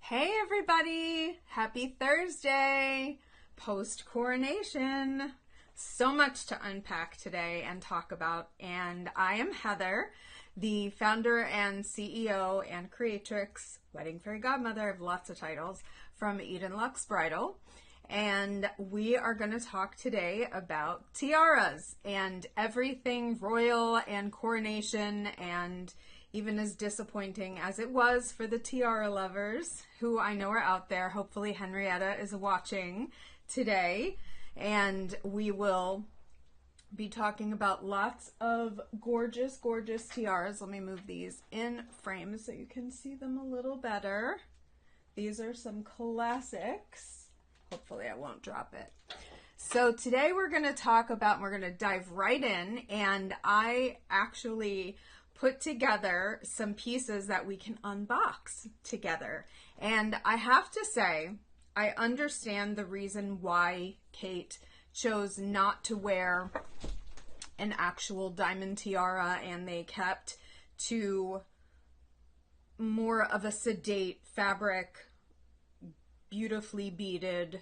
Hey everybody! Happy Thursday! Post-Coronation. So much to unpack today and talk about, and I am Heather, the founder and CEO and creatrix, wedding fairy godmother, I have lots of titles, from Eden Luxe Bridal. And we are going to talk today about tiaras and everything royal and coronation, and even as disappointing as it was for the tiara lovers who I know are out there. Hopefully Henrietta is watching today, and we will be talking about lots of gorgeous, gorgeous tiaras. Let me move these in frame so you can see them a little better. These are some classics. Hopefully I won't drop it. So today we're going to talk about, we're going to dive right in, and I actually put together some pieces that we can unbox together. And I have to say, I understand the reason why Kate chose not to wear an actual diamond tiara, and they kept to more of a sedate fabric, beautifully beaded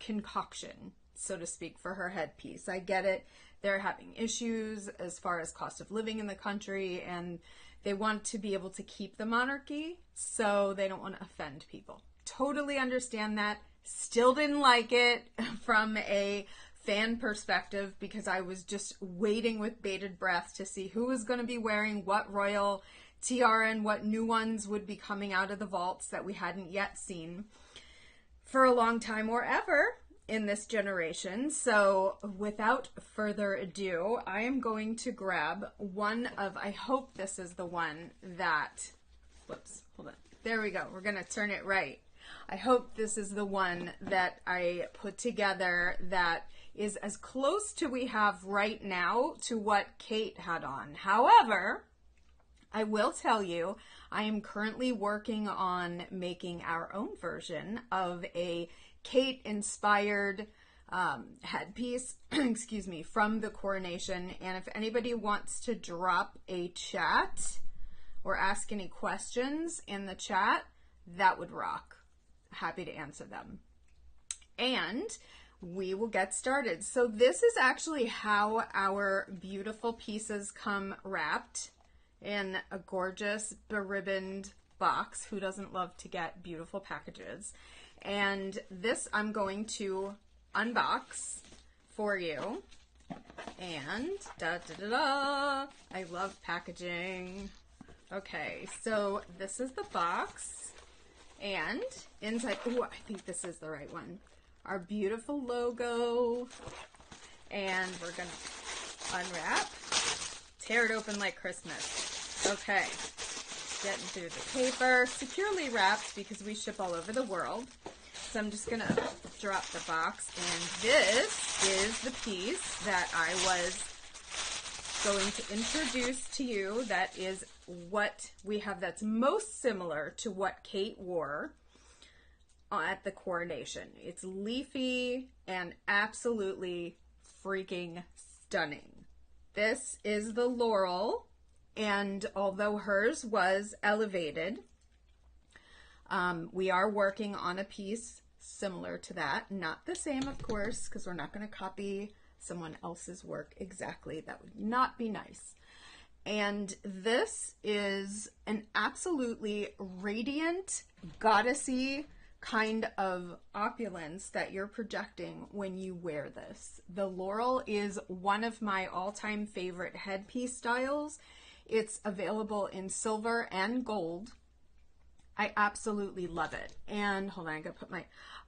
concoction, so to speak, for her headpiece. I get it. They're having issues as far as cost of living in the country, and they want to be able to keep the monarchy, so they don't want to offend people. Totally understand that. Still didn't like it from a fan perspective, because I was just waiting with bated breath to see who was going to be wearing what royal tiara and what new ones would be coming out of the vaults that we hadn't yet seen for a long time or ever in this generation. So without further ado, I am going to grab one of, I hope this is the one that, whoops, hold on. There we go. We're going to turn it right. I hope this is the one that I put together that is as close to we have right now to what Kate had on. However, I will tell you, I am currently working on making our own version of a Kate-inspired headpiece, excuse me, from the Coronation. And if anybody wants to drop a chat or ask any questions in the chat, that would rock. Happy to answer them. And we will get started. So this is actually how our beautiful pieces come wrapped in a gorgeous beribboned box. Who doesn't love to get beautiful packages? And this I'm going to unbox for you. And da-da-da-da, I love packaging. Okay, so this is the box. And inside, oh, I think this is the right one. Our beautiful logo. And we're going to unwrap. Tear it open like Christmas. Okay, getting through the paper. Securely wrapped because we ship all over the world. So I'm just going to drop the box. And this is the piece that I was going to introduce to you. That is what we have that's most similar to what Kate wore at the Coronation. It's leafy and absolutely freaking stunning. This is the laurel, and although hers was elevated, we are working on a piece similar to that. Not the same, of course, because we're not going to copy someone else's work exactly. That would not be nice. And this is an absolutely radiant, goddessy kind of opulence that you're projecting when you wear this. The laurel is one of my all-time favorite headpiece styles. It's available in silver and gold. I absolutely love it. And hold on, I gotta put my,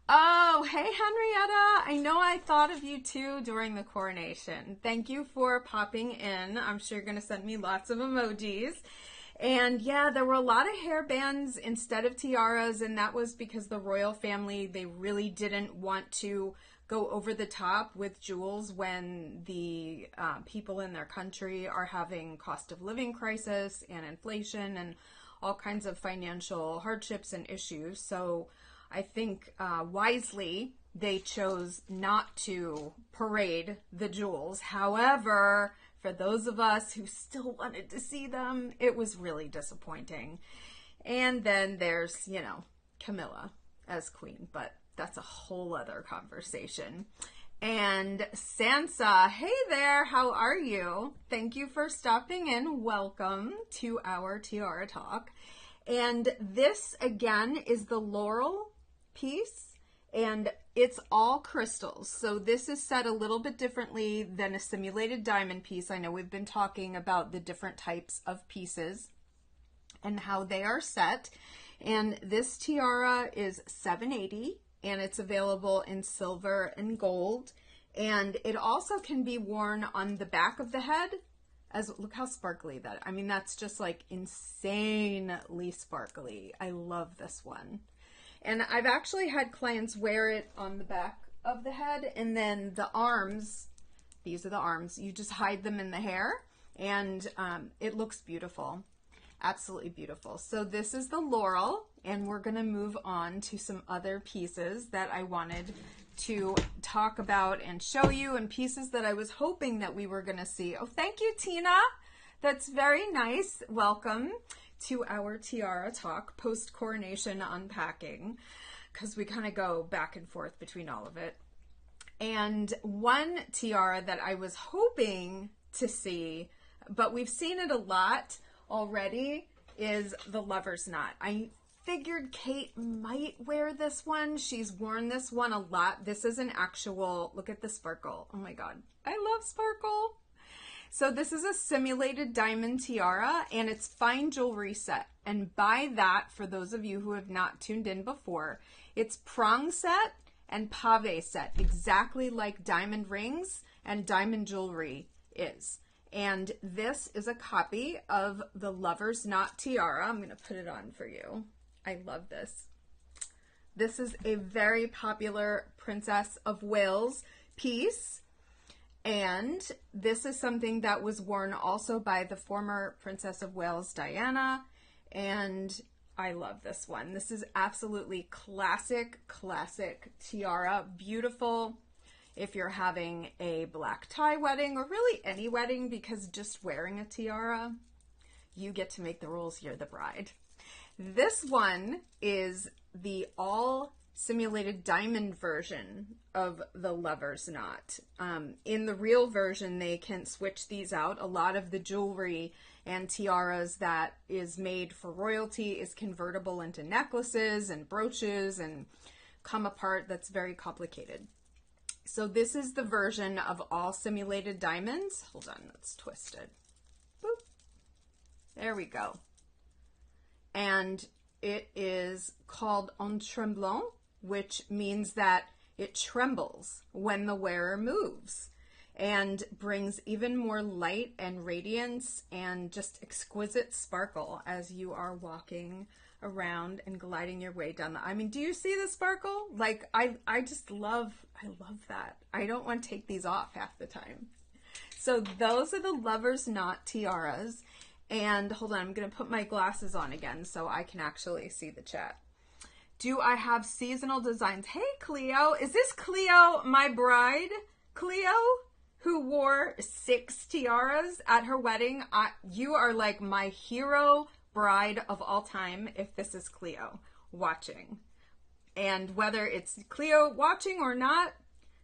oh, hey Henrietta, I know I thought of you too during the Coronation. Thank you for popping in. I'm sure you're gonna send me lots of emojis. And yeah, there were a lot of hairbands instead of tiaras, and that was because the royal family, they really didn't want to go over the top with jewels when the people in their country are having cost of living crisis and inflation and all kinds of financial hardships and issues. So I think wisely they chose not to parade the jewels. However, for those of us who still wanted to see them, it was really disappointing. And then there's, you know, Camilla as queen, but that's a whole other conversation. And Sansa, hey there, how are you? Thank you for stopping in. Welcome to our Tiara Talk. And this, again, is the Laurel piece, and it's all crystals. So this is set a little bit differently than a simulated diamond piece. I know we've been talking about the different types of pieces and how they are set. And this tiara is $780, and it's available in silver and gold. And it also can be worn on the back of the head. Look how sparkly that, I mean, that's just like insanely sparkly. I love this one. And I've actually had clients wear it on the back of the head, and then the arms, these are the arms, you just hide them in the hair, and it looks beautiful. Absolutely beautiful. So this is the Laurel, and we're going to move on to some other pieces that I wanted to talk about and show you, and pieces that I was hoping that we were going to see. Oh, thank you, Tina. That's very nice. Welcome to our Tiara Talk post-coronation unpacking, because we kind of go back and forth between all of it. And one tiara that I was hoping to see, but we've seen it a lot already, is the Lover's Knot. I figured Kate might wear this one. She's worn this one a lot. This is an actual, look at the sparkle. Oh my God, I love sparkle. So this is a simulated diamond tiara, and it's fine jewelry set. And by that, for those of you who have not tuned in before, it's prong set and pave set, exactly like diamond rings and diamond jewelry is. And this is a copy of the Lover's Knot tiara. I'm going to put it on for you. I love this. This is a very popular Princess of Wales piece. And this is something that was worn also by the former Princess of Wales, Diana. And I love this one. This is absolutely classic tiara. Beautiful if you're having a black tie wedding, or really any wedding, because just wearing a tiara, you get to make the rules. You're the bride. This one is the all simulated diamond version of the Lover's Knot. In the real version, they can switch these out. A lot of the jewelry and tiaras that is made for royalty is convertible into necklaces and brooches and come apart. That's very complicated. So this is the version of all simulated diamonds. Hold on, let's twist it. Boop. There we go. And it is called en tremblant, which means that it trembles when the wearer moves, and brings even more light and radiance and just exquisite sparkle as you are walking around and gliding your way down I mean, do you see the sparkle? Like, I love that. I don't want to take these off half the time. So those are the Lover's Knot tiaras. And hold on, I'm going to put my glasses on again so I can actually see the chat. Do I have seasonal designs? Hey, Cleo. Is this Cleo, my bride? Cleo, who wore 6 tiaras at her wedding? You are like my hero bride of all time if this is Cleo watching. And whether it's Cleo watching or not,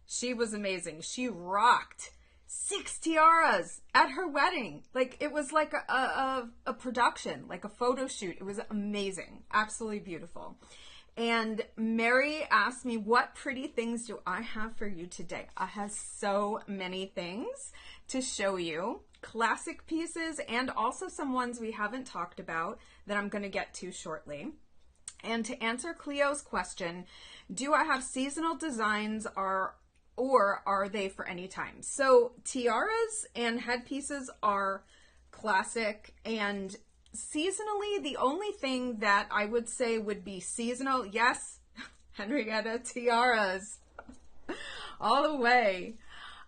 she was amazing. She rocked 6 tiaras at her wedding. Like, it was like a production, like a photo shoot. It was amazing. Absolutely beautiful. And Mary asked me, what pretty things do I have for you today? I have so many things to show you. Classic pieces, and also some ones we haven't talked about that I'm going to get to shortly. And to answer Cleo's question, do I have seasonal designs or are they for any time? So tiaras and headpieces are classic, and seasonally, the only thing that I would say would be seasonal, yes, Henrietta, tiaras, all the way.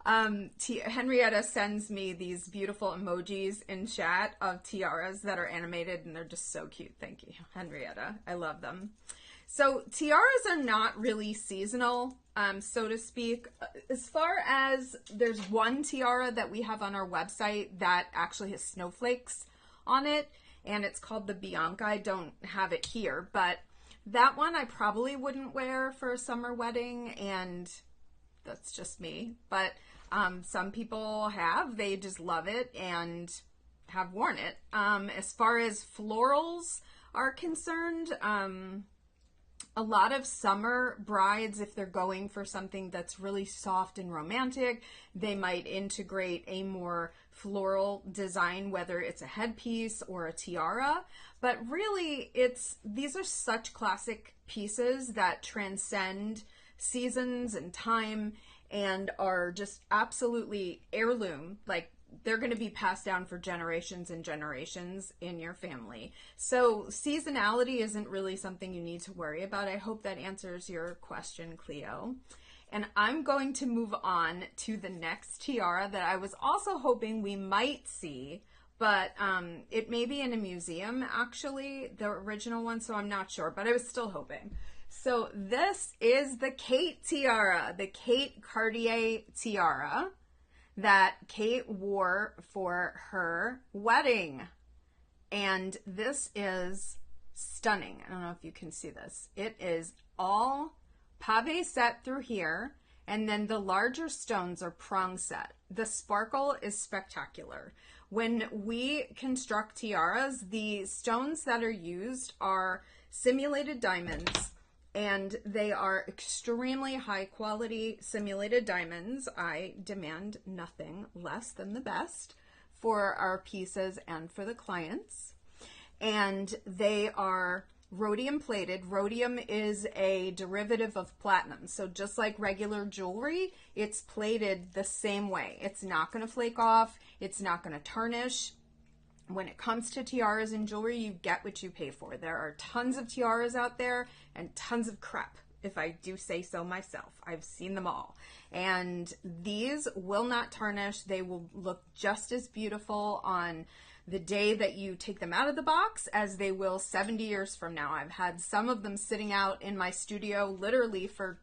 Henrietta sends me these beautiful emojis in chat of tiaras that are animated, and they're just so cute. Thank you, Henrietta. I love them. So tiaras are not really seasonal, so to speak. As far as there's one tiara that we have on our website that actually has snowflakes on it, and it's called the Bianca. I don't have it here, but That one I probably wouldn't wear for a summer wedding, and that's just me. But some people have. They just love it and have worn it. As far as florals are concerned, a lot of summer brides, if they're going for something that's really soft and romantic, they might integrate a more floral design, whether it's a headpiece or a tiara. But really, these are such classic pieces that transcend seasons and time and are just absolutely heirloom. Like, they're going to be passed down for generations and generations in your family. So seasonality isn't really something you need to worry about. I hope that answers your question, Cleo. And I'm going to move on to the next tiara that I was also hoping we might see, but it may be in a museum, actually, the original one, so I'm not sure, but I was still hoping. So this is the Kate tiara, the Kate Cartier tiara that Kate wore for her wedding. And this is stunning. I don't know if you can see this. It is all pave set through here, and then the larger stones are prong set. The sparkle is spectacular. When we construct tiaras, the stones that are used are simulated diamonds, and they are extremely high quality simulated diamonds. I demand nothing less than the best for our pieces and for the clients. And they are rhodium plated. Rhodium is a derivative of platinum. So just like regular jewelry, it's plated the same way. It's not going to flake off. It's not going to tarnish. When it comes to tiaras and jewelry, you get what you pay for. There are tons of tiaras out there and tons of crap, if I do say so myself. I've seen them all. And these will not tarnish. They will look just as beautiful on the day that you take them out of the box as they will 70 years from now. I've had some of them sitting out in my studio literally for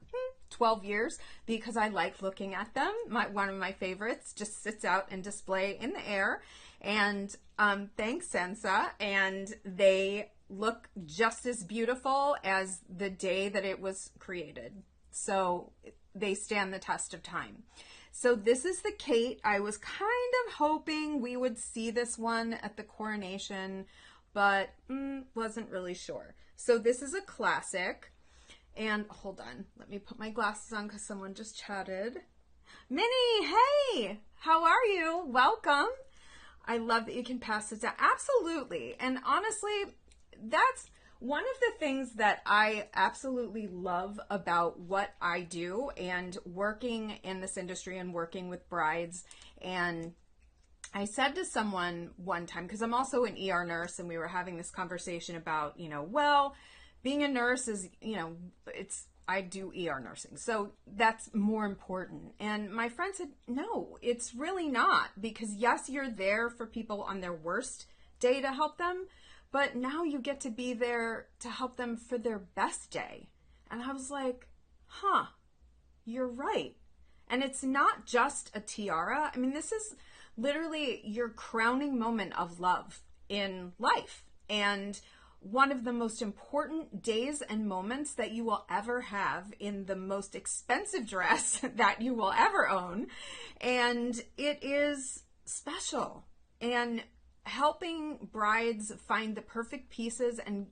12 years because I like looking at them. One of my favorites just sits out and display in the air. And thanks, Sansa. And they look just as beautiful as the day that it was created. So they stand the test of time. So this is the Kate. I was kind of hoping we would see this one at the Coronation, but wasn't really sure. So this is a classic. And hold on, let me put my glasses on because someone just chatted. Minnie, hey, how are you? Welcome. I love that you can pass it down. Absolutely. And honestly, that's one of the things that I absolutely love about what I do and working in this industry and working with brides. And I said to someone one time, because I'm also an ER nurse, and we were having this conversation about, well, being a nurse is, I do ER nursing, so that's more important. And my friend said, no, it's really not, because yes, you're there for people on their worst day to help them, but now you get to be there to help them for their best day. And I was like, you're right. And it's not just a tiara. I mean, this is literally your crowning moment of love in life. And one of the most important days and moments that you will ever have in the most expensive dress that you will ever own. And it is special. And helping brides find the perfect pieces, and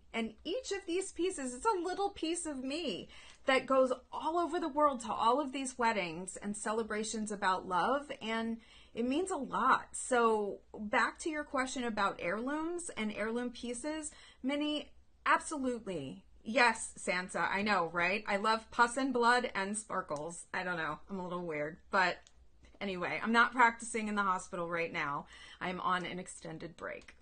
each of these pieces, it's a little piece of me that goes all over the world to all of these weddings and celebrations about love, and it means a lot. So back to your question about heirlooms and heirloom pieces, Minnie, absolutely. Yes, Sansa, I know, right? I love pus and blood and sparkles. I don't know, I'm a little weird, but anyway, I'm not practicing in the hospital right now. I'm on an extended break.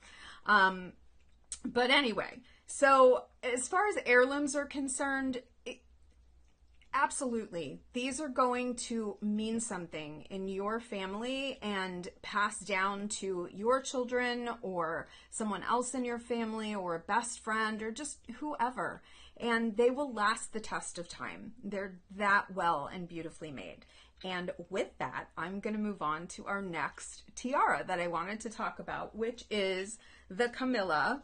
But anyway, so as far as heirlooms are concerned, absolutely. These are going to mean something in your family and pass down to your children or someone else in your family or a best friend or just whoever. And they will last the test of time. They're that well and beautifully made. And with that, I'm going to move on to our next tiara that I wanted to talk about, which is the Camilla.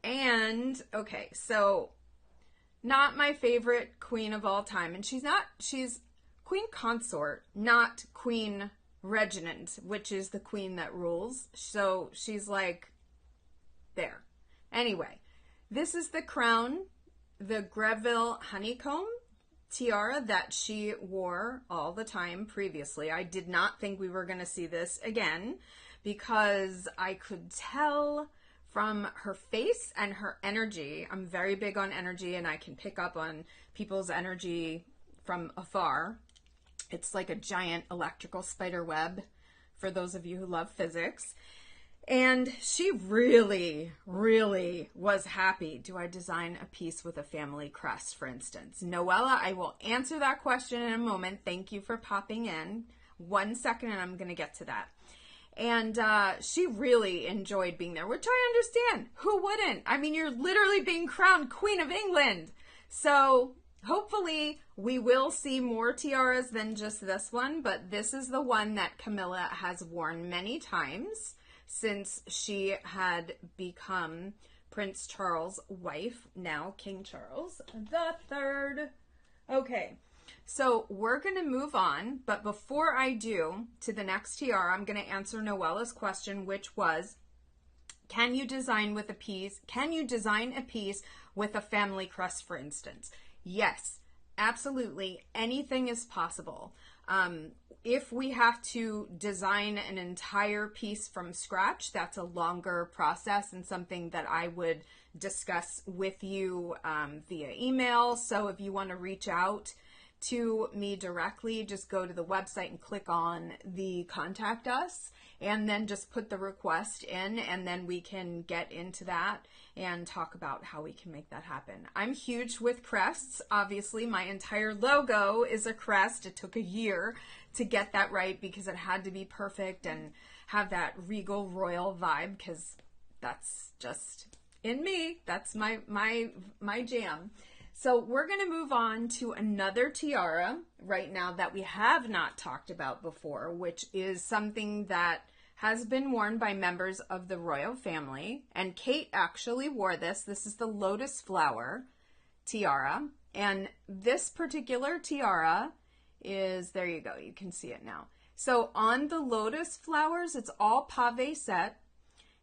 And okay, so not my favorite queen of all time. And she's queen consort, not queen regnant, which is the queen that rules. So she's like there. Anyway, this is the crown, the Greville honeycomb tiara that she wore all the time previously. I did not think we were going to see this again because I could tell from her face and her energy. I'm very big on energy, and I can pick up on people's energy from afar. It's like a giant electrical spider web for those of you who love physics. And she really, really was happy. Do I design a piece with a family crest, for instance? Noella, I will answer that question in a moment. Thank you for popping in. 1 second, and I'm going to get to that. And she really enjoyed being there, which I understand. Who wouldn't? I mean, you're literally being crowned Queen of England. So hopefully we will see more tiaras than just this one, but this is the one that Camilla has worn many times since she had become Prince Charles' wife, now King Charles III. Okay, so we're going to move on, but before I do to the next tiara, I'm going to answer Noella's question, which was, can you design a piece with a family crest, for instance? Yes, absolutely. Anything is possible. If we have to design an entire piece from scratch, that's a longer process and something that I would discuss with you via email. So if you want to reach out to me directly, just go to the website and click on the contact us, and then just put the request in, and then we can get into that and talk about how we can make that happen. I'm huge with crests. Obviously, my entire logo is a crest. It took a year to get that right because it had to be perfect and have that regal royal vibe, because that's just in me. That's my jam. So we're going to move on to another tiara right now that we have not talked about before, which is something that has been worn by members of the royal family. And Kate actually wore this. This is the lotus flower tiara. And this particular tiara is, there you go, you can see it now. So on the lotus flowers, it's all pave set.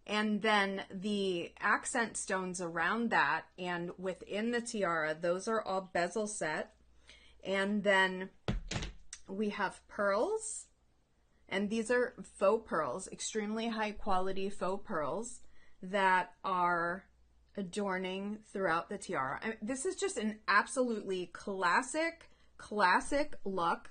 And then the accent stones around that and within the tiara, those are all bezel set. And then we have pearls, and these are faux pearls, extremely high quality faux pearls that are adorning throughout the tiara. I mean, this is just an absolutely classic look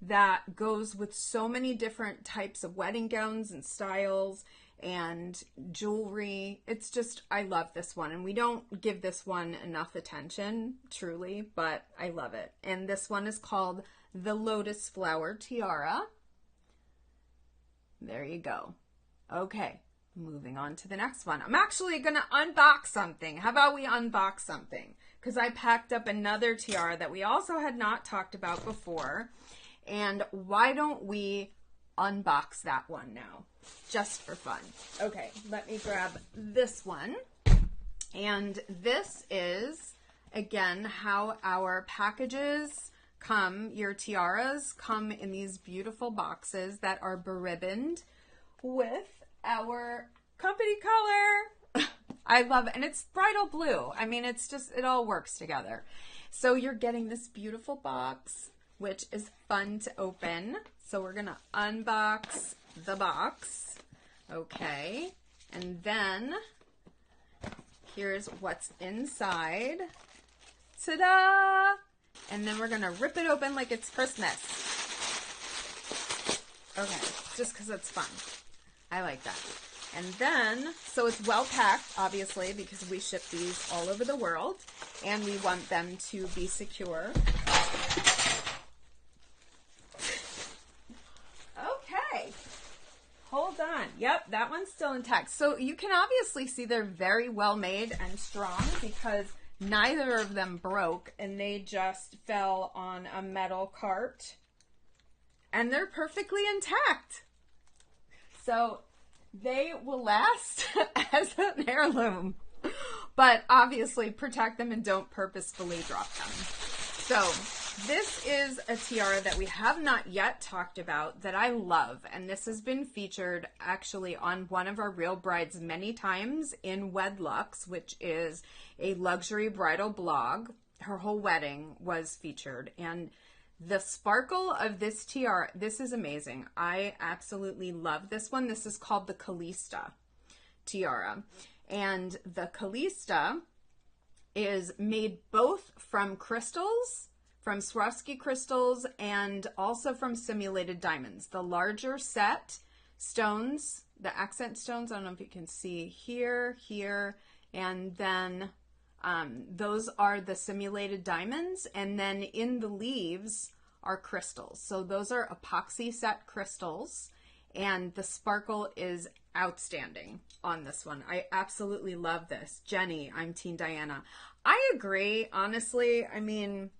that goes with so many different types of wedding gowns and styles and jewelry. It's just, I love this one, and we don't give this one enough attention, truly, but I love it. And this one is called the Lotus Flower Tiara. There you go. Okay, moving on to the next one. I'm actually going to unbox something. How about we unbox something? Because I packed up another tiara that we also had not talked about before. And why don't we unbox that one now, just for fun. Okay, let me grab this one. And this is, again, how our packages come. Your tiaras come in these beautiful boxes that are beribboned with our company color. I love it. And it's bridal blue. I mean, it's just, it all works together. So you're getting this beautiful box, which is fun to open. So we're going to unbox the box. Okay. And then here's what's inside. Ta-da! And then we're going to rip it open like it's Christmas. Okay. Just because it's fun. I like that. And then, so it's well packed, obviously, because we ship these all over the world. And we want them to be secure. Hold on. Yep, that one's still intact. So you can obviously see they're very well made and strong because neither of them broke and they just fell on a metal cart. And they're perfectly intact. So they will last as an heirloom but obviously protect them and don't purposefully drop them. So this is a tiara that we have not yet talked about that I love, and this has been featured actually on one of our Real Brides many times in Wedlux, which is a luxury bridal blog. Her whole wedding was featured, and the sparkle of this tiara, this is amazing. I absolutely love this one. This is called the Calista tiara, and the Calista is made both from crystals, from Swarovski crystals, and also from simulated diamonds. The larger set stones, the accent stones, I don't know if you can see here, and then those are the simulated diamonds, and then in the leaves are crystals. So those are epoxy set crystals, and the sparkle is outstanding on this one. I absolutely love this. Jenny, I'm Team Diana. I agree, honestly. I mean,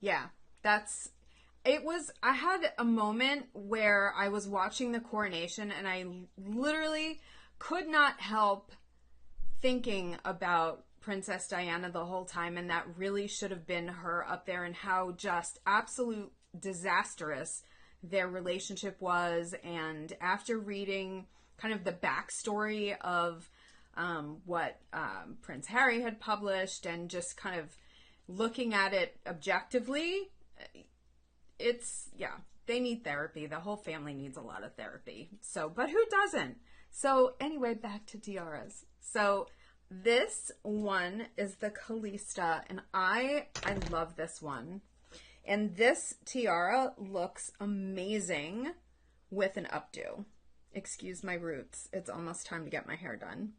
yeah, I had a moment where I was watching the Coronation and I literally could not help thinking about Princess Diana the whole time, and that really should have been her up there, and how just absolute disastrous their relationship was. And after reading kind of the backstory of what Prince Harry had published, and just kind of looking at it objectively, they need therapy. The whole family needs a lot of therapy. So, but who doesn't? So anyway, back to tiaras. So this one is the Calista, and I love this one. And this tiara looks amazing with an updo. Excuse my roots. It's almost time to get my hair done.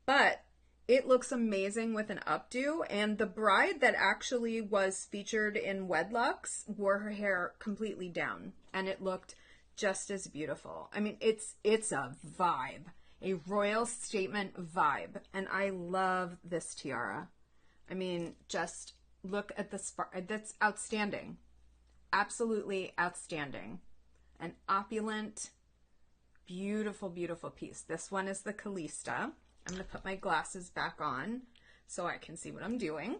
But it looks amazing with an updo, and the bride that actually was featured in Wedlux wore her hair completely down, and it looked just as beautiful. I mean, it's a vibe. A royal statement vibe, and I love this tiara. I mean, just look at the spark. That's outstanding. Absolutely outstanding. An opulent, beautiful, beautiful piece. This one is the Calista. I'm going to put my glasses back on so I can see what I'm doing.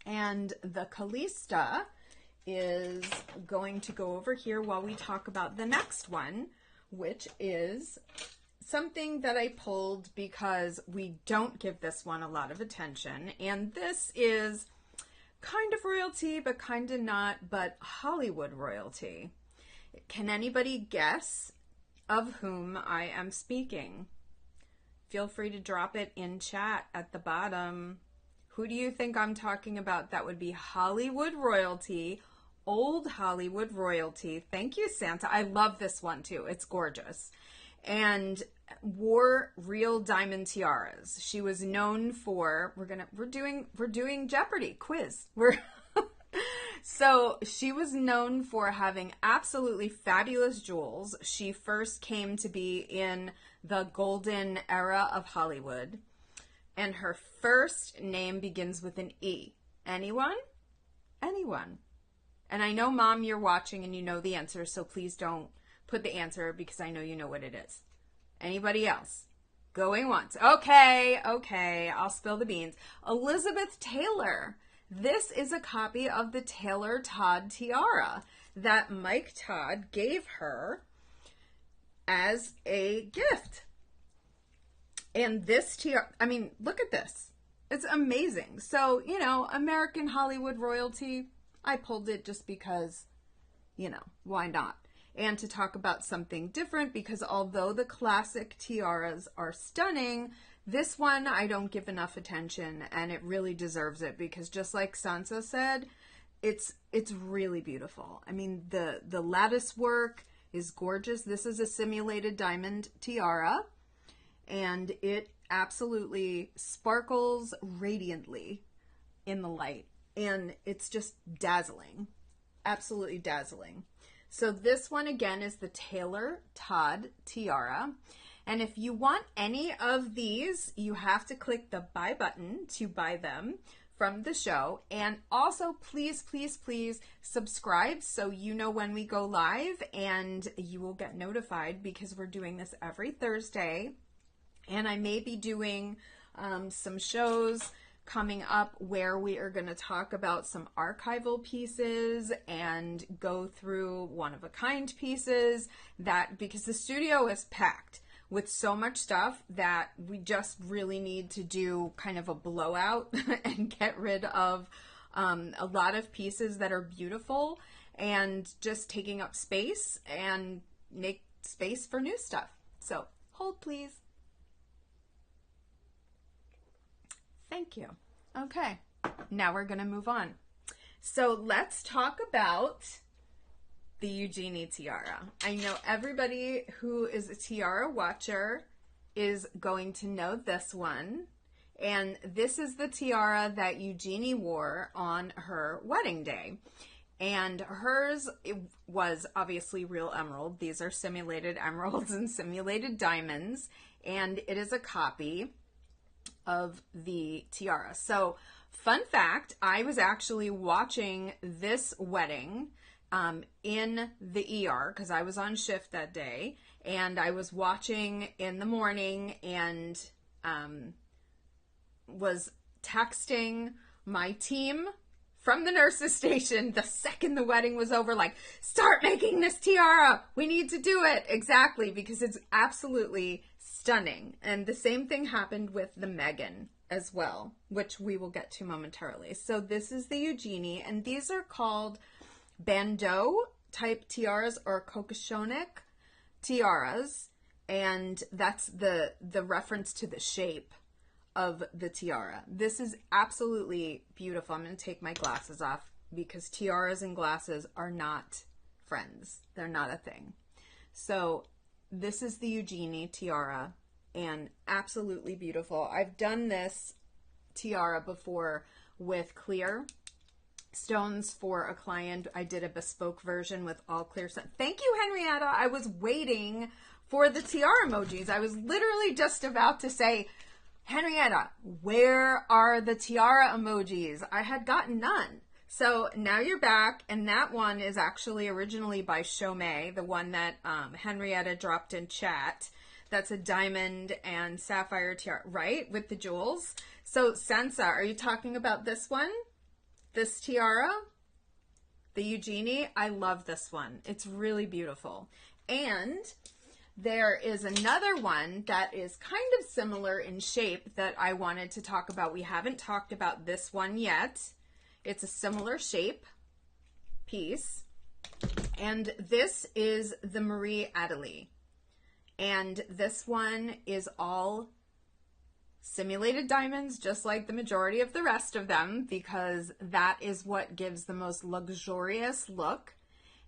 And the Calista is going to go over here while we talk about the next one, which is something that I pulled because we don't give this one a lot of attention. And this is kind of royalty, but kind of not, but Hollywood royalty. Can anybody guess of whom I am speaking? Feel free to drop it in chat at the bottom. Who do you think I'm talking about? That would be Hollywood royalty, old Hollywood royalty. Thank you, Santa. I love this one too. It's gorgeous. And wore real diamond tiaras. She was known for, we're doing Jeopardy quiz. So she was known for having absolutely fabulous jewels. She first came to be in the golden era of Hollywood, and her first name begins with an E. Anyone? Anyone? And I know, Mom, you're watching and you know the answer, so please don't put the answer because I know you know what it is. Anybody else? Going once. Okay, I'll spill the beans. Elizabeth Taylor. This is a copy of the Taylor Todd tiara that Mike Todd gave her as a gift. And this tiara, I mean, look at this. It's amazing. So, you know, American Hollywood royalty, I pulled it just because, you know, why not? And to talk about something different, because although the classic tiaras are stunning, this one I don't give enough attention, and it really deserves it because just like Sansa said, it's really beautiful. I mean, the lattice work is gorgeous. This is a simulated diamond tiara, and it absolutely sparkles radiantly in the light, and it's just dazzling. Absolutely dazzling. So this one again is the Taylor Todd tiara. And if you want any of these, you have to click the buy button to buy them from the show. And also, please, please, please subscribe so you know when we go live, and you will get notified because we're doing this every Thursday. And I may be doing some shows coming up where we are going to talk about some archival pieces and go through one-of-a-kind pieces, that because the studio is packed with so much stuff that we just really need to do kind of a blowout and get rid of a lot of pieces that are beautiful and just taking up space and make space for new stuff. So hold please. Thank you. Okay, now we're going to move on. So let's talk about the Eugenie tiara. I know everybody who is a tiara watcher is going to know this one. And this is the tiara that Eugenie wore on her wedding day. And hers, it was obviously real emerald. These are simulated emeralds and simulated diamonds. And it is a copy of the tiara. So, fun fact, I was actually watching this wedding in the ER because I was on shift that day, and I was watching in the morning and was texting my team from the nurses station the second the wedding was over, like, start making this tiara. We need to do it. Exactly, because it's absolutely stunning. And the same thing happened with the Megan as well, which we will get to momentarily. So this is the Eugenie, and these are called bandeau type tiaras or Coronation tiaras, and that's the reference to the shape of the tiara. This is absolutely beautiful. I'm going to take my glasses off because tiaras and glasses are not friends. They're not a thing. So this is the Eugenie tiara, and absolutely beautiful. I've done this tiara before with clear stones for a client. I did a bespoke version with all clear stones. Thank you, Henrietta. I was waiting for the tiara emojis. I was literally just about to say, Henrietta, where are the tiara emojis? I had gotten none. So now you're back, and that one is actually originally by Chomé, the one that Henrietta dropped in chat. That's a diamond and sapphire tiara, right? With the jewels. So Sansa, are you talking about this one? This tiara? The Eugenie? I love this one. It's really beautiful. And there is another one that is kind of similar in shape that I wanted to talk about. We haven't talked about this one yet. It's a similar shape piece. And this is the Marie Adelie. And this one is all simulated diamonds, just like the majority of the rest of them, because that is what gives the most luxurious look.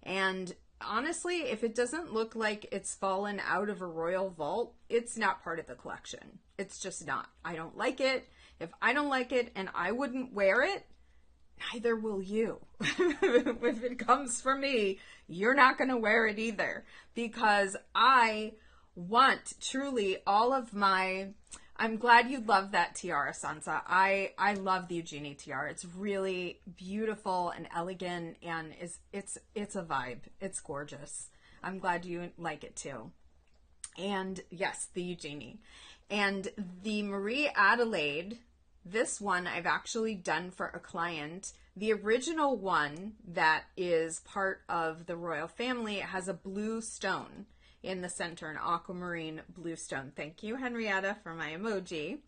And honestly, if it doesn't look like it's fallen out of a royal vault, it's not part of the collection. It's just not. I don't like it. If I don't like it and I wouldn't wear it, neither will you. If it comes from me, you're not going to wear it either, because I want truly all of my... I'm glad you love that tiara, Sansa. I love the Eugenie tiara. It's really beautiful and elegant, and it's a vibe. It's gorgeous. I'm glad you like it too. And yes, the Eugenie. And the Marie Adelaide, this one I've actually done for a client. The original one that is part of the royal family has a blue stone in the center, an aquamarine blue stone. Thank you, Henrietta, for my emoji.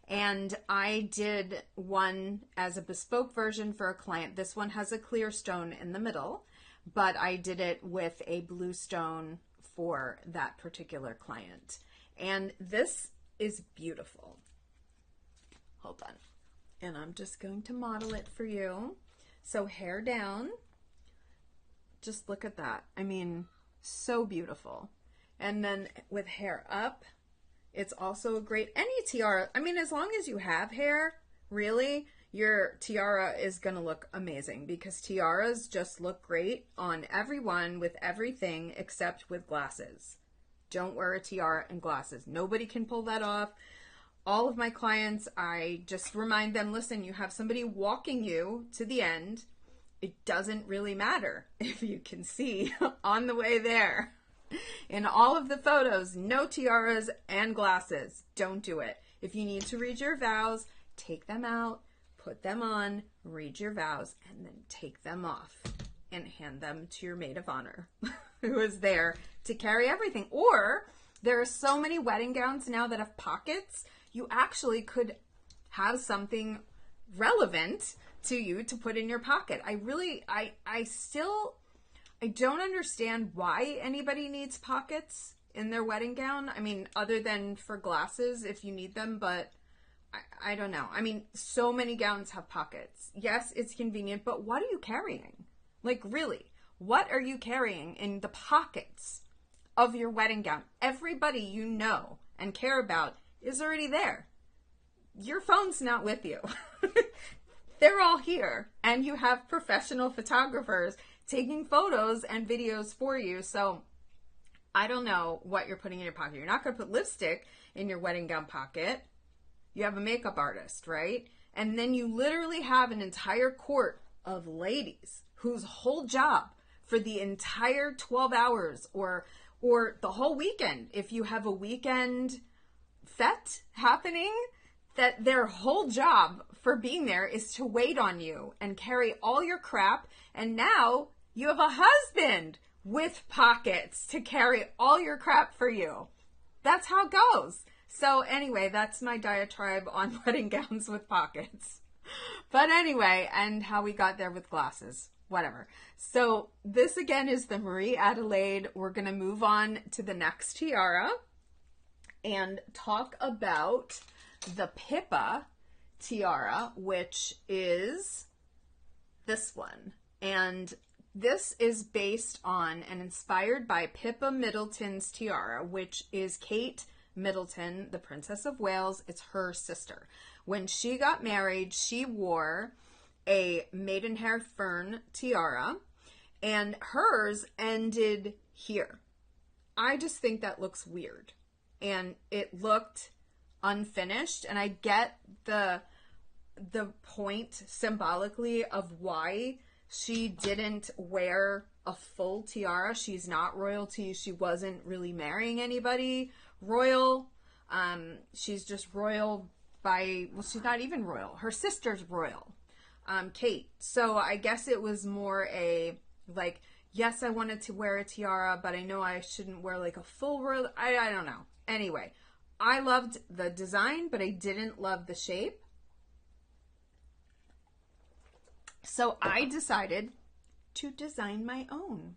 And I did one as a bespoke version for a client. This one has a clear stone in the middle, but I did it with a blue stone for that particular client. And this is beautiful. Hold on. And I'm just going to model it for you. So hair down. Just look at that. I mean, so beautiful. And then with hair up, it's also a great, any tiara, I mean, as long as you have hair, really, your tiara is going to look amazing, because tiaras just look great on everyone with everything except with glasses. Don't wear a tiara and glasses. Nobody can pull that off. All of my clients, I just remind them, listen, you have somebody walking you to the end. It doesn't really matter if you can see on the way there. In all of the photos, no tiaras and glasses. Don't do it. If you need to read your vows, take them out, put them on, read your vows, and then take them off and hand them to your maid of honor who is there to carry everything. Or there are so many wedding gowns now that have pockets. You actually could have something relevant to you to put in your pocket. I don't understand why anybody needs pockets in their wedding gown. I mean, other than for glasses if you need them, but I don't know. I mean, so many gowns have pockets. Yes, it's convenient, but what are you carrying? Like, really, what are you carrying in the pockets of your wedding gown? Everybody you know and care about is already there. Your phone's not with you. They're all here, and you have professional photographers taking photos and videos for you. So I don't know what you're putting in your pocket. You're not going to put lipstick in your wedding gown pocket. You have a makeup artist, right? And then you literally have an entire court of ladies whose whole job for the entire 12 hours or the whole weekend, if you have a weekend fete happening, that their whole job for being there is to wait on you and carry all your crap. And now you have a husband with pockets to carry all your crap for you. That's how it goes. So anyway, that's my diatribe on wedding gowns with pockets. But anyway, and how we got there with glasses. Whatever. So this again is the Marie Adelaide. We're going to move on to the next tiara and talk about the Pippa tiara, which is this one. And this is based on and inspired by Pippa Middleton's tiara, which is Kate Middleton, the Princess of Wales. It's her sister. When she got married, she wore a maidenhair fern tiara, and hers ended here. I just think that looks weird, and it looked unfinished, and I get the point symbolically of why she didn't wear a full tiara. She's not royalty. She wasn't really marrying anybody royal. She's just royal by, well, she's not even royal. Her sister's royal, Kate. So I guess it was more a, like, yes, I wanted to wear a tiara, but I know I shouldn't wear like a full royal. I don't know. Anyway, I loved the design, but I didn't love the shape. So I decided to design my own,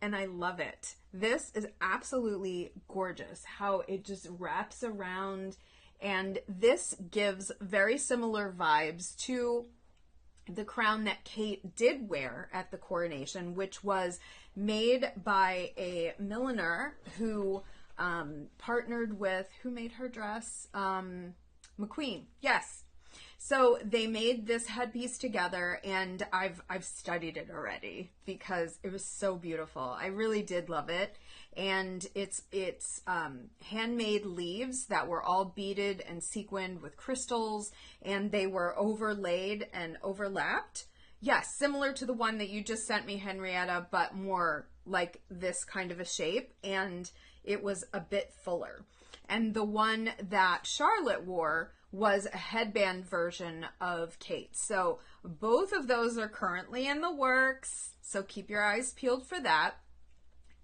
and I love it. This is absolutely gorgeous, how it just wraps around, and this gives very similar vibes to the crown that Kate did wear at the coronation, which was made by a milliner who partnered with, who made her dress? McQueen. Yes. So they made this headpiece together, and I've studied it already because it was so beautiful. I really did love it. And it's handmade leaves that were all beaded and sequined with crystals, and they were overlaid and overlapped. Yes, similar to the one that you just sent me, Henrietta, but more like this kind of a shape, and it was a bit fuller. And the one that Charlotte wore was a headband version of Kate. So both of those are currently in the works, so keep your eyes peeled for that.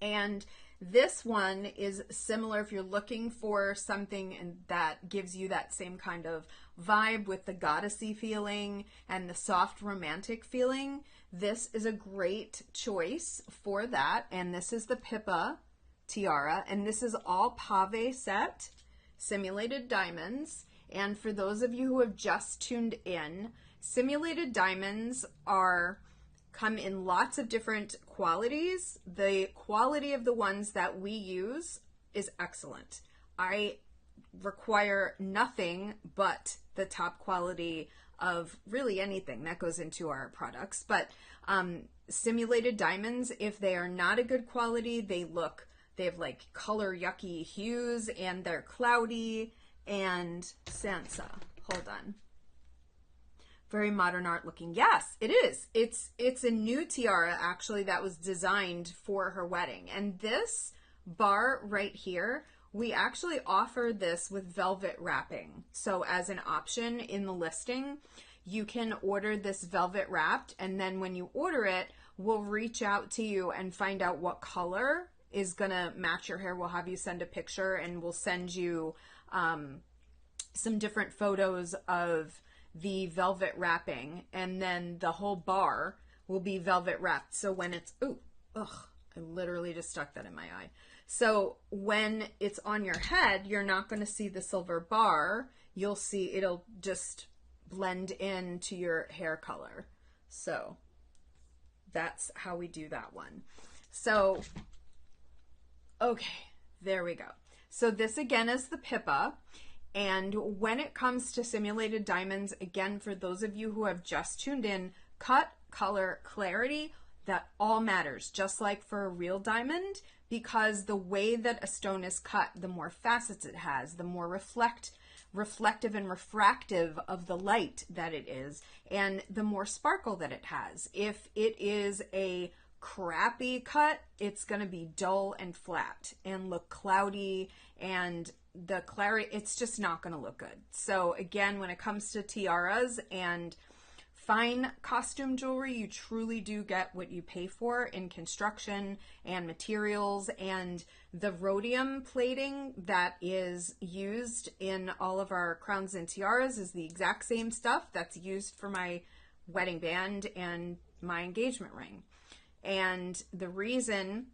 And this one is similar if you're looking for something that gives you that same kind of vibe with the goddessy feeling and the soft romantic feeling. This is a great choice for that. And this is the Pippa tiara, and this is all pave set, simulated diamonds. And for those of you who have just tuned in, simulated diamonds come in lots of different qualities. The quality of the ones that we use is excellent. I require nothing but the top quality of really anything that goes into our products. But simulated diamonds, if they are not a good quality, they have like color yucky hues, and they're cloudy. And Sansa, hold on. Very modern art looking. Yes, it is. It's a new tiara actually that was designed for her wedding. And this bar right here we actually offer this with velvet wrapping. So as an option in the listing, you can order this velvet wrapped, and then when you order it, we'll reach out to you and find out what color is gonna match your hair. We'll have you send a picture, and we'll send you some different photos of the velvet wrapping, and then the whole bar will be velvet wrapped. So when it's, I literally just stuck that in my eye. So when it's on your head, you're not going to see the silver bar. You'll see it'll just blend into your hair color. So that's how we do that one. So, okay, there we go. So this again is the Pippa. And when it comes to simulated diamonds, again, for those of you who have just tuned in, cut, color, clarity, that all matters, just like for a real diamond, because the way that a stone is cut, the more facets it has, the more reflective and refractive of the light that it is, and the more sparkle that it has. If it is a crappy cut, it's going to be dull and flat and look cloudy, and the clarity, it's just not going to look good. So again, when it comes to tiaras and fine costume jewelry, you truly do get what you pay for in construction and materials, and the rhodium plating that is used in all of our crowns and tiaras is the exact same stuff that's used for my wedding band and my engagement ring. And the reason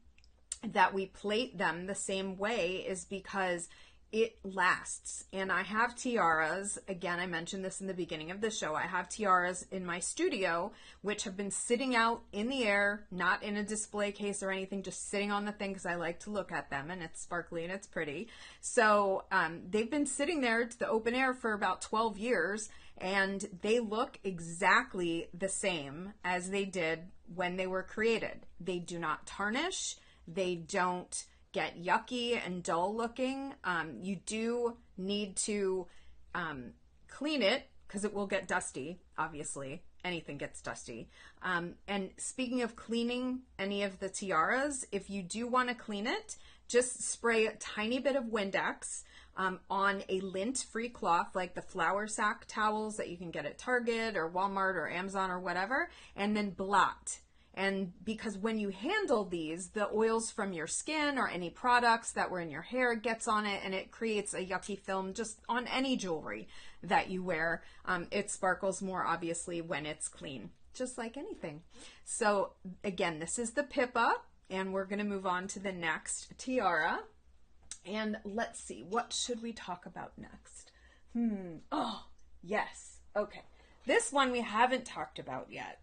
that we plate them the same way is because it lasts. And I have tiaras, again, I mentioned this in the beginning of the show, I have tiaras in my studio, which have been sitting out in the air, not in a display case or anything, just sitting on the thing because I like to look at them, and it's sparkly and it's pretty. So they've been sitting there to the open air for about 12 years, and they look exactly the same as they did when they were created. They do not tarnish, they don't get yucky and dull looking. You do need to clean it because it will get dusty, obviously. Anything gets dusty. And speaking of cleaning any of the tiaras, if you do want to clean it, just spray a tiny bit of Windex on a lint-free cloth, like the flour sack towels that you can get at Target or Walmart or Amazon or whatever, and then blot. And because when you handle these, the oils from your skin or any products that were in your hair gets on it, and it creates a yucky film just on any jewelry that you wear. It sparkles more obviously when it's clean, just like anything. So again, this is the Pippa, and we're going to move on to the next tiara. And let's see, what should we talk about next? Oh, yes. Okay. This one we haven't talked about yet.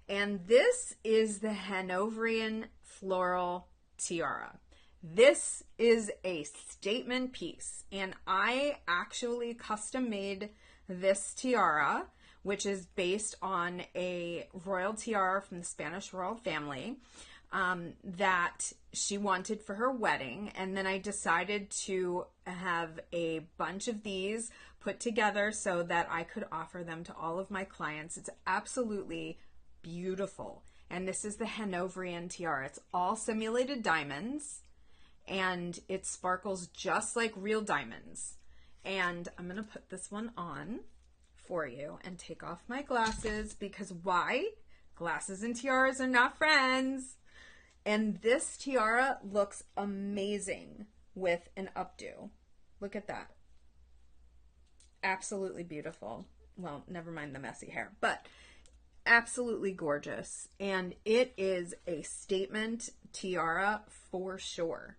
And this is the Hanoverian Floral Tiara. This is a statement piece, and I actually custom made this tiara, which is based on a royal tiara from the Spanish royal family that she wanted for her wedding. And then I decided to have a bunch of these put together so that I could offer them to all of my clients. It's absolutely beautiful. And this is the Hanoverian tiara. It's all simulated diamonds, and it sparkles just like real diamonds. And I'm going to put this one on for you and take off my glasses, because why? Glasses and tiaras are not friends. And this tiara looks amazing with an updo. Look at that. Absolutely beautiful. Well, never mind the messy hair, but absolutely gorgeous. And it is a statement tiara for sure.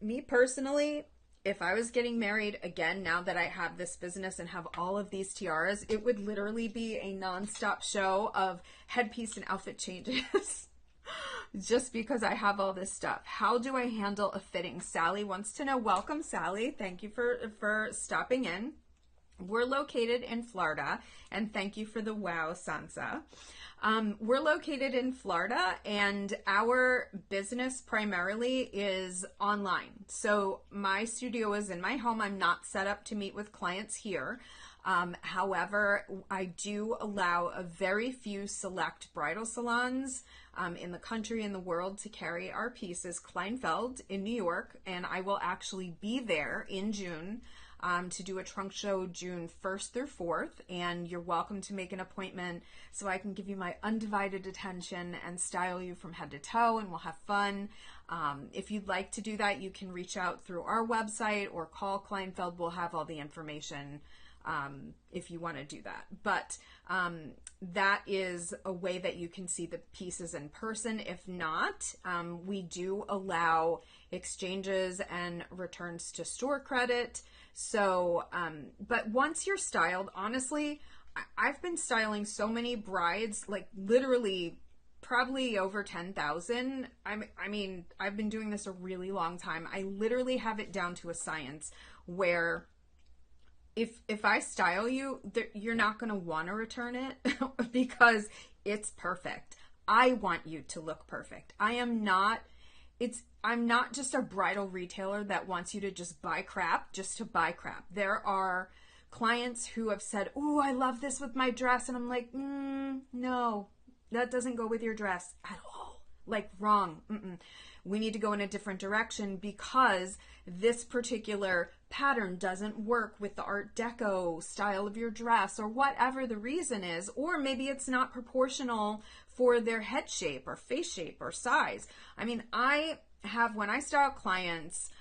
Me personally, if I was getting married again, now that I have this business and have all of these tiaras, it would literally be a nonstop show of headpiece and outfit changes. Just because I have all this stuff. How do I handle a fitting? Sally wants to know. Welcome, Sally. Thank you for stopping in. We're located in Florida, and thank you for the wow, Sansa. We're located in Florida, and our business primarily is online. So my studio is in my home. I'm not set up to meet with clients here. However, I do allow a very few select bridal salons in the country and the world to carry our pieces. Kleinfeld in New York, and I will actually be there in June to do a trunk show June 1st through 4th, and you're welcome to make an appointment so I can give you my undivided attention and style you from head to toe, and we'll have fun. If you'd like to do that, you can reach out through our website or call Kleinfeld. We'll have all the information if you want to do that. But that is a way that you can see the pieces in person. If not, we do allow exchanges and returns to store credit. So, but once you're styled, honestly, I've been styling so many brides, like literally probably over 10,000. I mean, I've been doing this a really long time. I literally have it down to a science where if I style you, you're not going to want to return it because it's perfect. I want you to look perfect. I'm not just a bridal retailer that wants you to just buy crap just to buy crap. There are clients who have said, "Oh, I love this with my dress." And I'm like, no, that doesn't go with your dress at all. Like, wrong. We need to go in a different direction because this particular pattern doesn't work with the Art Deco style of your dress, or whatever the reason is, or maybe it's not proportional for their head shape or face shape or size. I mean, when I style clients,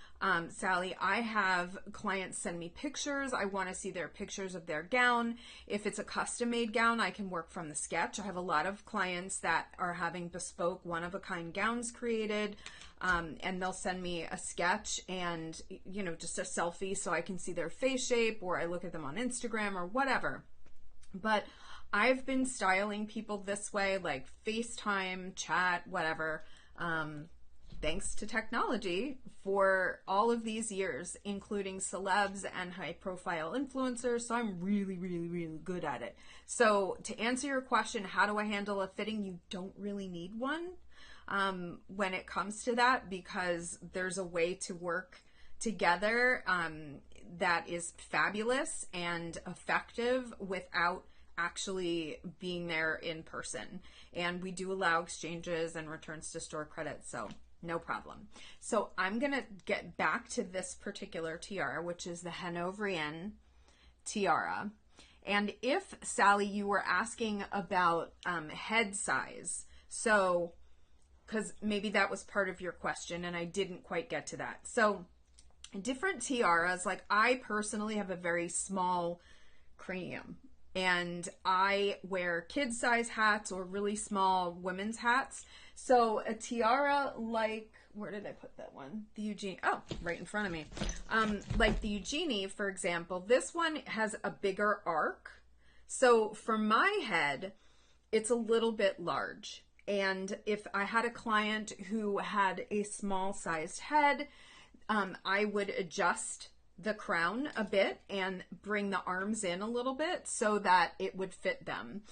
Sally, I have clients send me pictures. I want to see their pictures of their gown. If it's a custom made gown, I can work from the sketch. I have a lot of clients that are having bespoke one-of-a-kind gowns created, and they'll send me a sketch and, just a selfie so I can see their face shape, or I look at them on Instagram or whatever. But I've been styling people this way, like FaceTime, chat, whatever, thanks to technology for all of these years, including celebs and high-profile influencers. So I'm really, really, really good at it. So to answer your question, how do I handle a fitting? You don't really need one when it comes to that, because there's a way to work together that is fabulous and effective without actually being there in person. And we do allow exchanges and returns to store credit, so no problem. So I'm going to get back to this particular tiara, which is the Hanoverian tiara. And if, Sally, you were asking about head size, so, because maybe that was part of your question and I didn't quite get to that. So different tiaras, like I personally have a very small cranium, and I wear kid size hats or really small women's hats. So a tiara like, where did I put that one? The Eugenie, oh, right in front of me. Like the Eugenie, for example, this one has a bigger arc. So for my head, it's a little bit large. And if I had a client who had a small sized head, I would adjust the crown a bit and bring the arms in a little bit so that it would fit them.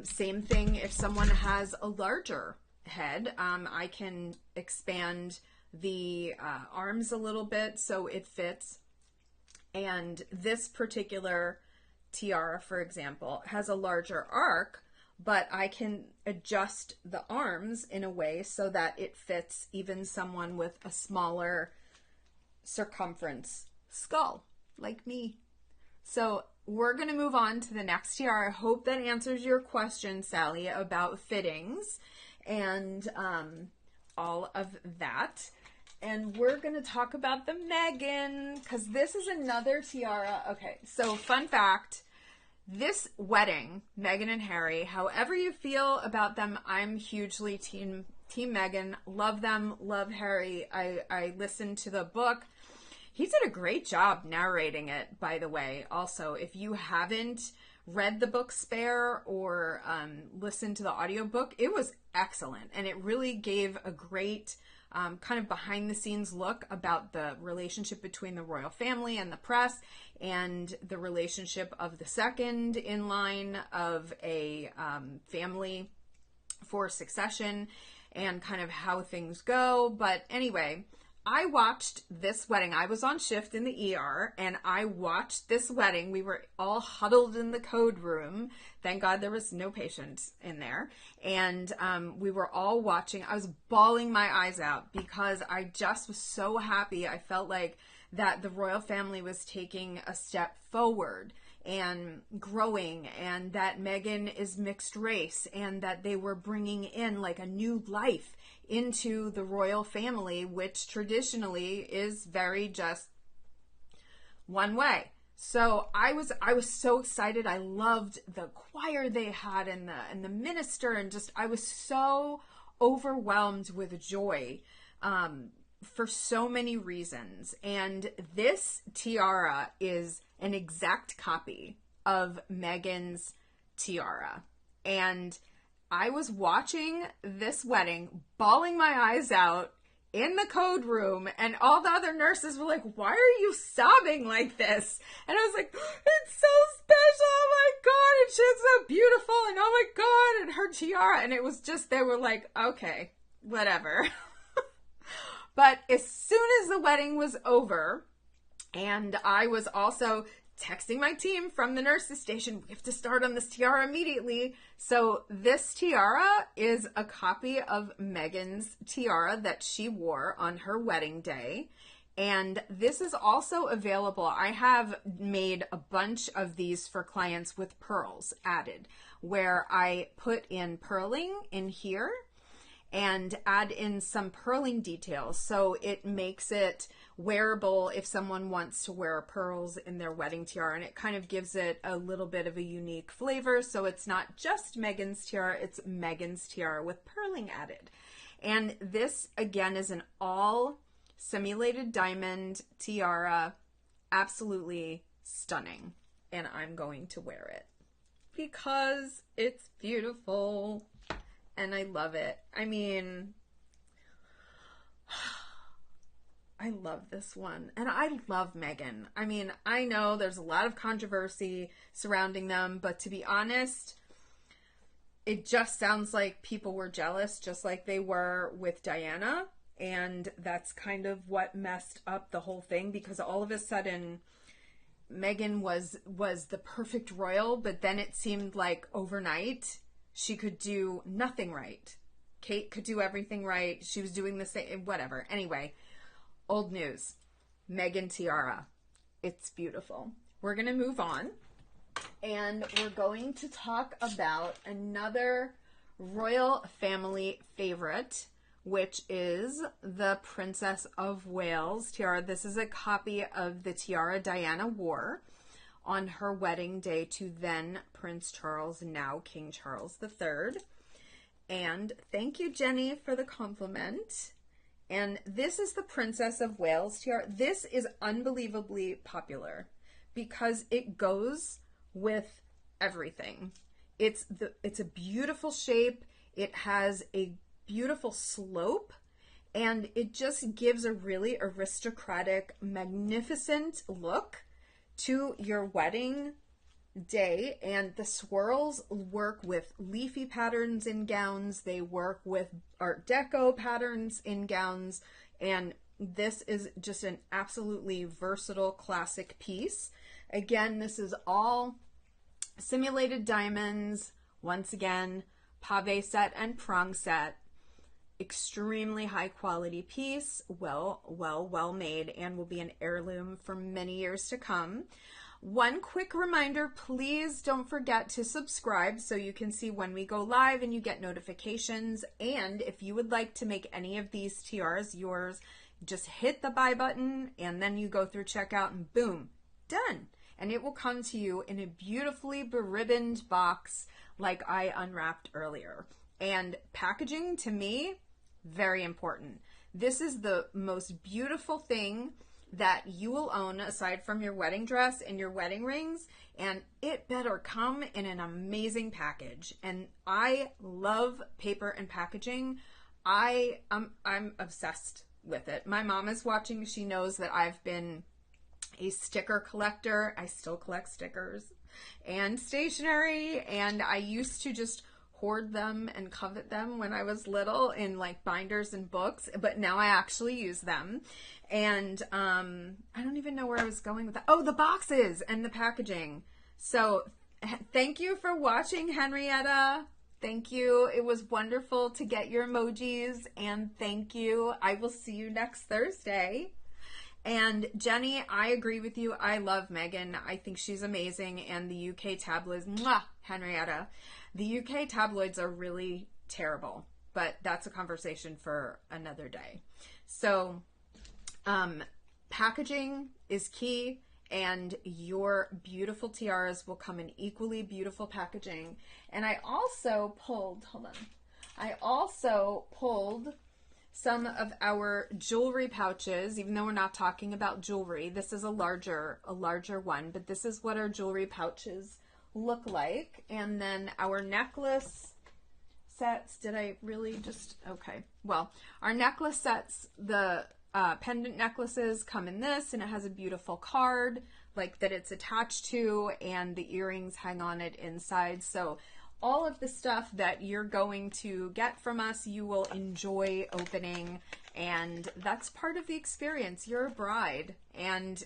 Same thing if someone has a larger head, I can expand the arms a little bit so it fits. And this particular tiara, for example, has a larger arc, but I can adjust the arms in a way so that it fits even someone with a smaller circumference skull, like me. So we're going to move on to the next tiara. I hope that answers your question, Sally, about fittings and all of that. And we're going to talk about the Meghan, because this is another tiara. Okay, so fun fact, this wedding, Meghan and Harry, however you feel about them, I'm hugely team Meghan. Love them, love Harry. I listened to the book. He did a great job narrating it, by the way. Also, if you haven't read the book Spare or listened to the audiobook, it was excellent. And it really gave a great kind of behind the scenes look about the relationship between the royal family and the press, and the relationship of the second in line of a family for succession, and kind of how things go. But anyway, I watched this wedding. I was on shift in the ER and I watched this wedding. We were all huddled in the code room. Thank God there was no patient in there. And we were all watching. I was bawling my eyes out because I just was so happy. I felt like that the royal family was taking a step forward and growing, and that Meghan is mixed race, and that they were bringing in like a new life into the royal family, which traditionally is very just one way. So I was so excited. I loved the choir they had and the minister, and just I was so overwhelmed with joy for so many reasons. And this tiara is an exact copy of Meghan's tiara. And I was watching this wedding, bawling my eyes out in the code room, and all the other nurses were like, why are you sobbing like this? And I was like, it's so special, oh my God, and she's so beautiful, and oh my God, and her tiara. And it was just, they were like, okay, whatever. But as soon as the wedding was over, and I was also texting my team from the nurses station, we have to start on this tiara immediately. So this tiara is a copy of Meghan's tiara that she wore on her wedding day. And this is also available. I have made a bunch of these for clients with pearls added, where I put in pearling in here and add in some pearling details, so it makes it wearable if someone wants to wear pearls in their wedding tiara, and it kind of gives it a little bit of a unique flavor. So it's not just Meghan's tiara, it's Meghan's tiara with pearling added. And this again is an all simulated diamond tiara, absolutely stunning, and I'm going to wear it because it's beautiful. And I love it. I mean, I love this one. And I love Meghan. I mean, I know there's a lot of controversy surrounding them, but to be honest, it just sounds like people were jealous, just like they were with Diana. And that's kind of what messed up the whole thing, because all of a sudden, Meghan was the perfect royal, but then it seemed like overnight she could do nothing right. Kate could do everything right. She was doing the same, whatever. Anyway, old news. Meghan tiara. It's beautiful. We're going to move on, and we're going to talk about another royal family favorite, which is the Princess of Wales tiara. This is a copy of the tiara Diana wore on her wedding day to then Prince Charles, now King Charles III. And thank you, Jenny, for the compliment. And this is the Princess of Wales tiara. This is unbelievably popular because it goes with everything. It's a beautiful shape. It has a beautiful slope, and it just gives a really aristocratic, magnificent look to your wedding day. And the swirls work with leafy patterns in gowns. They work with Art Deco patterns in gowns. And this is just an absolutely versatile classic piece. Again, this is all simulated diamonds. Once again, pave set and prong set. Extremely high quality piece, well made, and will be an heirloom for many years to come. One quick reminder, please don't forget to subscribe so you can see when we go live and you get notifications. And if you would like to make any of these tiaras yours, just hit the buy button and then you go through checkout and boom, done. And it will come to you in a beautifully beribboned box like I unwrapped earlier. And packaging, to me, very important. This is the most beautiful thing that you will own aside from your wedding dress and your wedding rings, and it better come in an amazing package. And I love paper and packaging. I'm obsessed with it. My mom is watching. She knows that I've been a sticker collector. I still collect stickers and stationery, and I used to just hoard them and covet them when I was little in like binders and books, but now I actually use them. And I don't even know where I was going with that. Oh, the boxes and the packaging. So thank you for watching, Henrietta. Thank you. It was wonderful to get your emojis, and thank you. I will see you next Thursday. And Jenny, I agree with you. I love Megan. I think she's amazing. And the UK tabloids, mwah, Henrietta. The UK tabloids are really terrible, but that's a conversation for another day. So, packaging is key. And your beautiful tiaras will come in equally beautiful packaging. And I also pulled, some of our jewelry pouches, even though we're not talking about jewelry. This is a larger one, but this is what our jewelry pouches look like. And then our necklace sets, okay. Well, our necklace sets, the pendant necklaces come in this, and it has a beautiful card like that it's attached to, and the earrings hang on it inside. So all of the stuff that you're going to get from us, you will enjoy opening, and that's part of the experience. You're a bride, and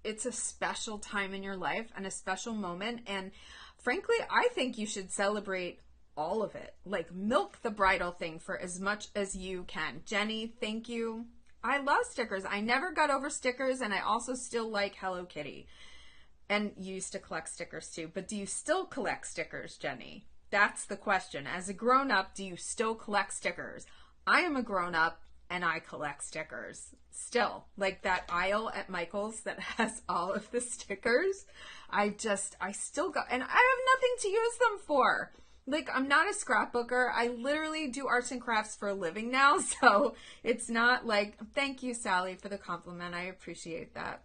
it's a special time in your life and a special moment, and frankly, I think you should celebrate all of it. Like, milk the bridal thing for as much as you can. Jenny, thank you. I love stickers. I never got over stickers, and I also still like Hello Kitty. And you used to collect stickers too, but do you still collect stickers, Jenny? That's the question. As a grown-up, do you still collect stickers? I am a grown-up, and I collect stickers. Still, like that aisle at Michael's that has all of the stickers. I still go, and I have nothing to use them for. Like, I'm not a scrapbooker. I literally do arts and crafts for a living now, so it's not like, thank you, Sally, for the compliment. I appreciate that.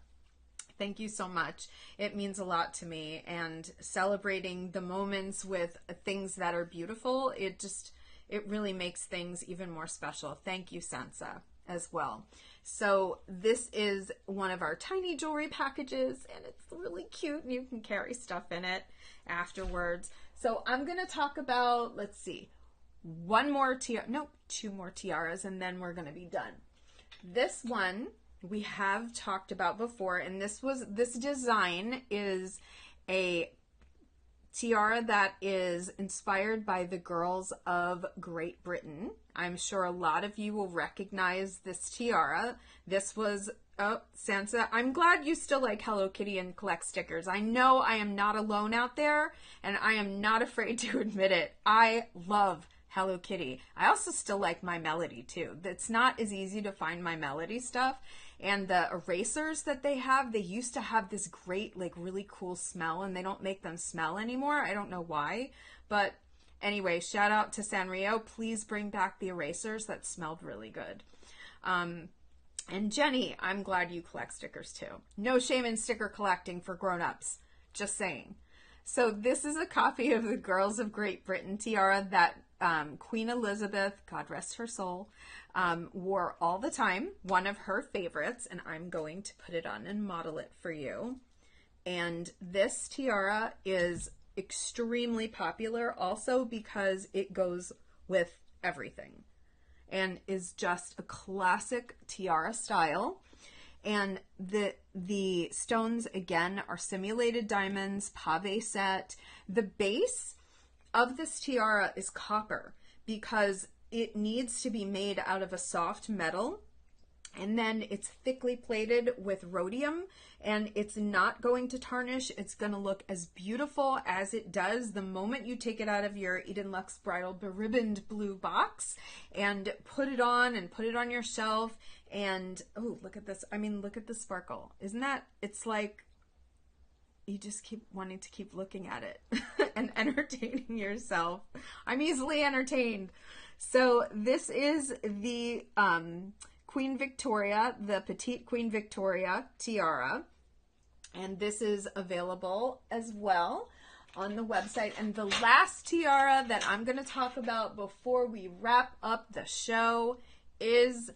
Thank you so much. It means a lot to me, and celebrating the moments with things that are beautiful, it really makes things even more special. Thank you, Sansa, as well. So this is one of our tiny jewelry packages, and it's really cute, and you can carry stuff in it afterwards. So I'm going to talk about, let's see, two more tiaras, and then we're going to be done. This one we have talked about before, and this design is a tiara that is inspired by the girls of Great Britain. I'm sure a lot of you will recognize this tiara. This was, oh, Sansa, I'm glad you still like Hello Kitty and collect stickers. I know I am not alone out there, and I am not afraid to admit it. I love Hello Kitty. I also still like My Melody too. It's not as easy to find My Melody stuff. And the erasers that they used to have this great, like, really cool smell, and they don't make them smell anymore. I don't know why. But anyway, shout out to Sanrio. Please bring back the erasers that smelled really good. And Jenny, I'm glad you collect stickers too. No shame in sticker collecting for grown-ups. Just saying. So this is a copy of the Girls of Great Britain tiara that Queen Elizabeth, God rest her soul, wore all the time. One of her favorites, and I'm going to put it on and model it for you. And this tiara is extremely popular also because it goes with everything and is just a classic tiara style. And the stones, again, are simulated diamonds, pave set. The base of this tiara is copper because it needs to be made out of a soft metal, and then it's thickly plated with rhodium, and it's not going to tarnish. It's going to look as beautiful as it does the moment you take it out of your Eden Luxe Bridal beribboned blue box and put it on your shelf. And oh, look at this. I mean, look at the sparkle. Isn't that, it's like you just keep wanting to keep looking at it and entertaining yourself. I'm easily entertained. So this is the Queen Victoria, the Petite Queen Victoria tiara. And this is available as well on the website. And the last tiara that I'm going to talk about before we wrap up the show is,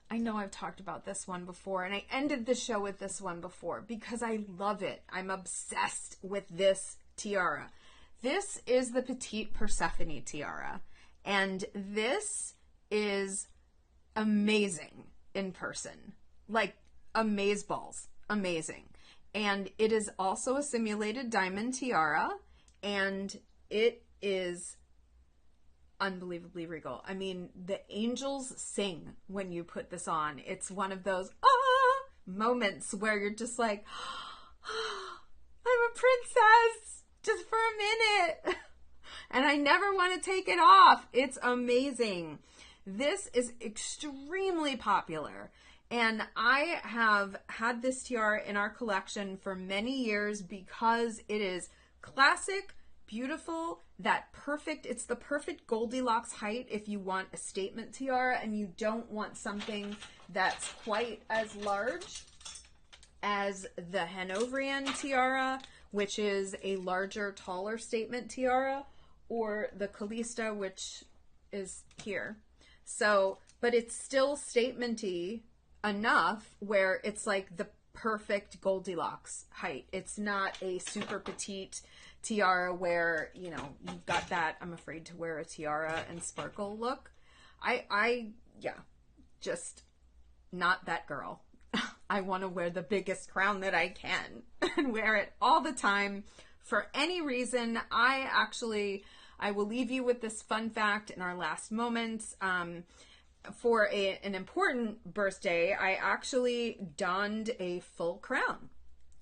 I know I've talked about this one before, and I ended the show with this one before because I love it. I'm obsessed with this tiara. This is the Petite Persephone tiara, and this is amazing in person. Like, amazeballs. Amazing. And it is also a simulated diamond tiara, and it is unbelievably regal. I mean, the angels sing when you put this on. It's one of those moments where you're just like, I'm a princess just for a minute. And I never want to take it off. It's amazing. This is extremely popular. And I have had this tiara in our collection for many years because it is classic, beautiful, it's the perfect Goldilocks height if you want a statement tiara and you don't want something that's quite as large as the Hanoverian tiara, which is a larger, taller statement tiara, or the Calista, which is here. So, but it's still statement-y enough where it's like the perfect Goldilocks height. It's not a super petite tiara where, you know, you've got that I'm afraid to wear a tiara and sparkle look. Just not that girl. I want to wear the biggest crown that I can and wear it all the time for any reason. I will leave you with this fun fact in our last moments. For an important birthday, I actually donned a full crown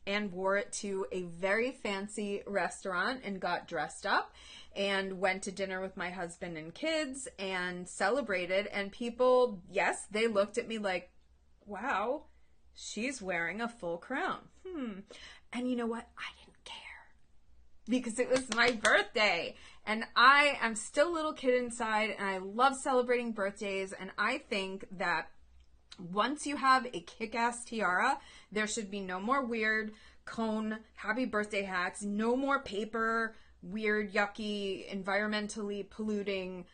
and wore it to a very fancy restaurant and got dressed up and went to dinner with my husband and kids and celebrated. And people, yes, they looked at me like, wow, she's wearing a full crown. And you know what? I didn't care because it was my birthday. And I am still a little kid inside, and I love celebrating birthdays. And I think that once you have a kick-ass tiara, there should be no more weird cone happy birthday hats, no more paper, weird, yucky, environmentally polluting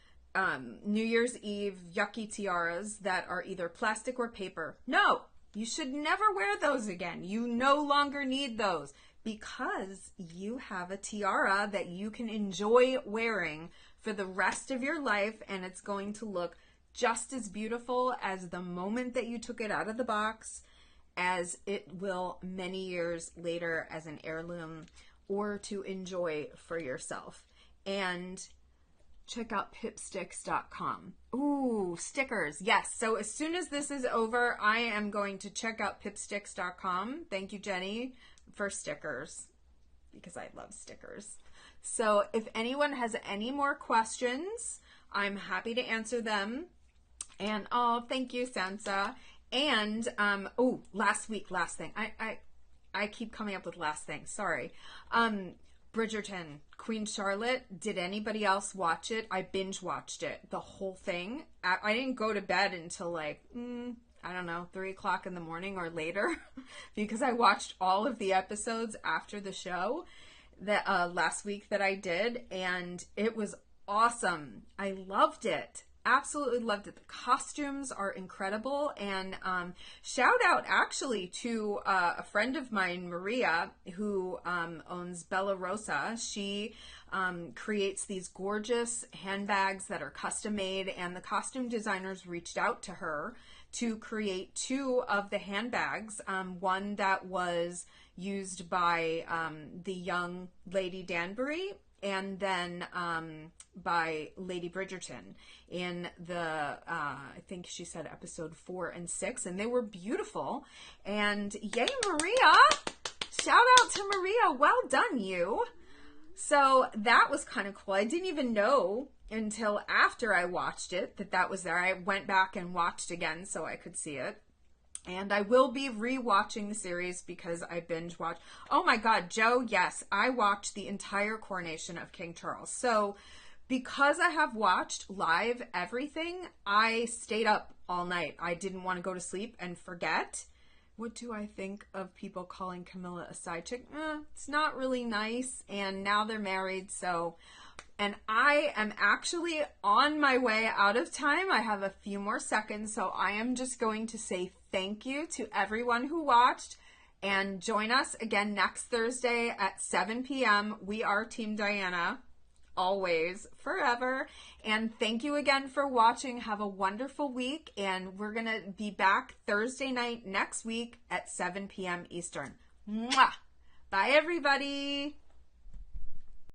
New Year's Eve yucky tiaras that are either plastic or paper. No, you should never wear those again. You no longer need those, because you have a tiara that you can enjoy wearing for the rest of your life, and it's going to look just as beautiful as the moment that you took it out of the box, as it will many years later as an heirloom or to enjoy for yourself. And check out pipsticks.com. Ooh, stickers. Yes. So as soon as this is over, I am going to check out pipsticks.com. Thank you, Jenny, for stickers, because I love stickers. So if anyone has any more questions, I'm happy to answer them. And thank you, Sansa. And last thing. I keep coming up with last things. Sorry. Bridgerton, Queen Charlotte. Did anybody else watch it? I binge watched it, the whole thing. I didn't go to bed until like, I don't know, 3 o'clock in the morning or later because I watched all of the episodes after the show that last week that I did, and it was awesome. I loved it. Absolutely loved it. The costumes are incredible. And shout out actually to a friend of mine, Maria, who owns Bella Rosa. She creates these gorgeous handbags that are custom made, and the costume designers reached out to her to create 2 of the handbags. One that was used by the young Lady Danbury, and then by Lady Bridgerton in the, I think she said episode 4 and 6, and they were beautiful. And yay, Maria! Shout out to Maria. Well done, you. So that was kind of cool. I didn't even know until after I watched it that was there. I went back and watched again so I could see it. And I will be rewatching the series because I binge watched. Oh my God, Joe, yes, I watched the entire coronation of King Charles. So because I have watched live everything, I stayed up all night. I didn't want to go to sleep and forget. What do I think of people calling Camilla a side chick? It's not really nice. And now they're married, so... And I am actually on my way out of time. I have a few more seconds, so I am just going to say thank you to everyone who watched. And join us again next Thursday at 7 p.m. We are Team Diana, always, forever. And thank you again for watching. Have a wonderful week. And we're going to be back Thursday night next week at 7 p.m. Eastern. Mwah! Bye, everybody.